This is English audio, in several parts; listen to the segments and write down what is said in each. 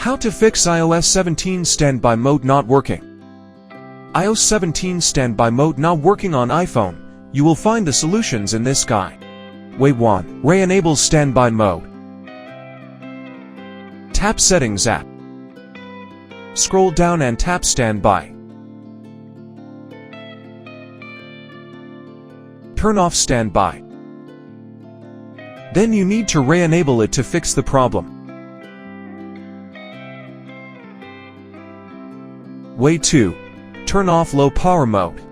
How to fix iOS 17 standby mode not working. iOS 17 standby mode not working on iPhone. You will find the solutions in this guide. Way 1. Re-enable standby mode. Tap Settings app. Scroll down and tap Standby. Turn off standby. Then you need to re-enable it to fix the problem. Way 2. Turn off low power mode.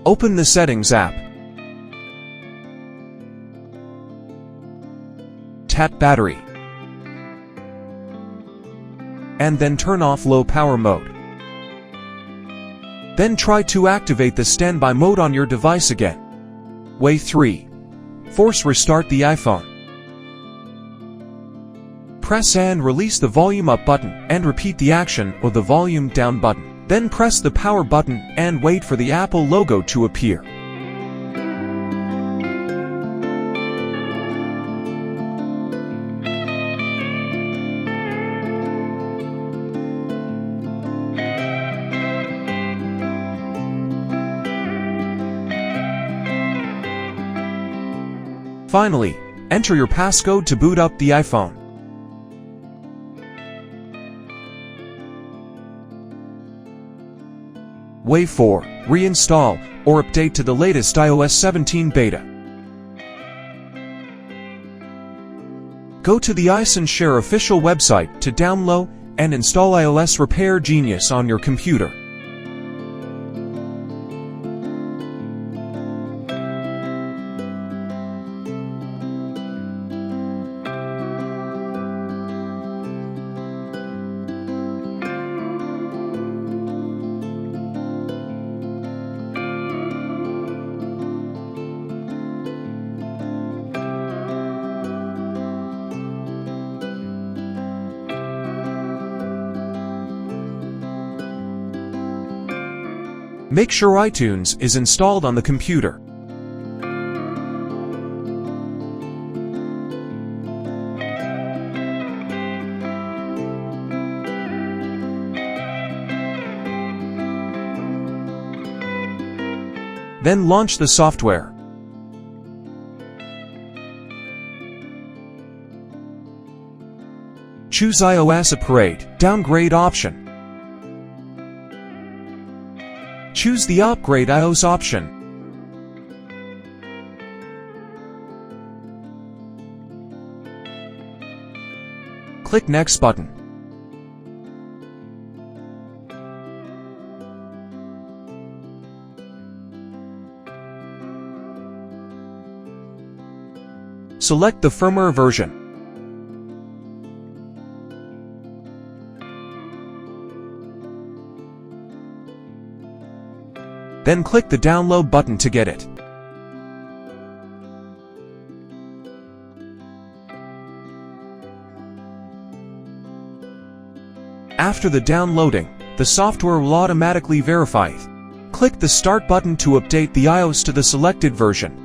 Open the Settings app. Tap Battery. And then turn off low power mode. Then try to activate the standby mode on your device again. Way 3. Force restart the iPhone. Press and release the volume up button and repeat the action with the volume down button. Then press the power button and wait for the Apple logo to appear. Finally, enter your passcode to boot up the iPhone. Way 4. Reinstall or update to the latest iOS 17 beta. Go to the iSunshare official website to download and install iOS Repair Genius on your computer. Make sure iTunes is installed on the computer. Then launch the software. Choose iOS Upgrade Downgrade option. Choose the Upgrade iOS option. Click Next button. Select the firmware version. Then click the download button to get it. After the downloading, the software will automatically verify it. Click the Start button to update the iOS to the selected version.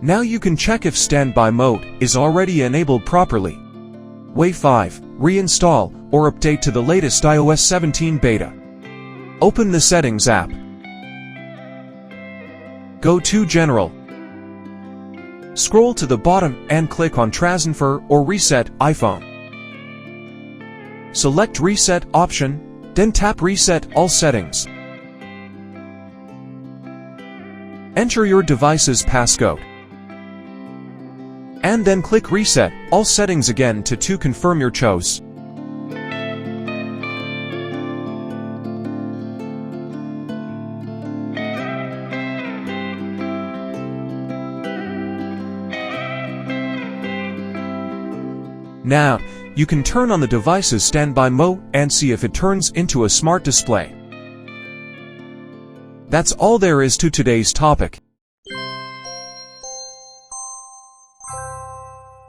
Now you can check if standby mode is already enabled properly. Way 5. Reinstall or update to the latest iOS 17 beta. Open the Settings app. Go to General. Scroll to the bottom and click on Transfer or Reset iPhone. Select Reset option, then tap Reset All Settings. Enter your device's passcode. And then click Reset All Settings again to confirm your choice. Now, you can turn on the device's standby mode and see if it turns into a smart display. That's all there is to today's topic.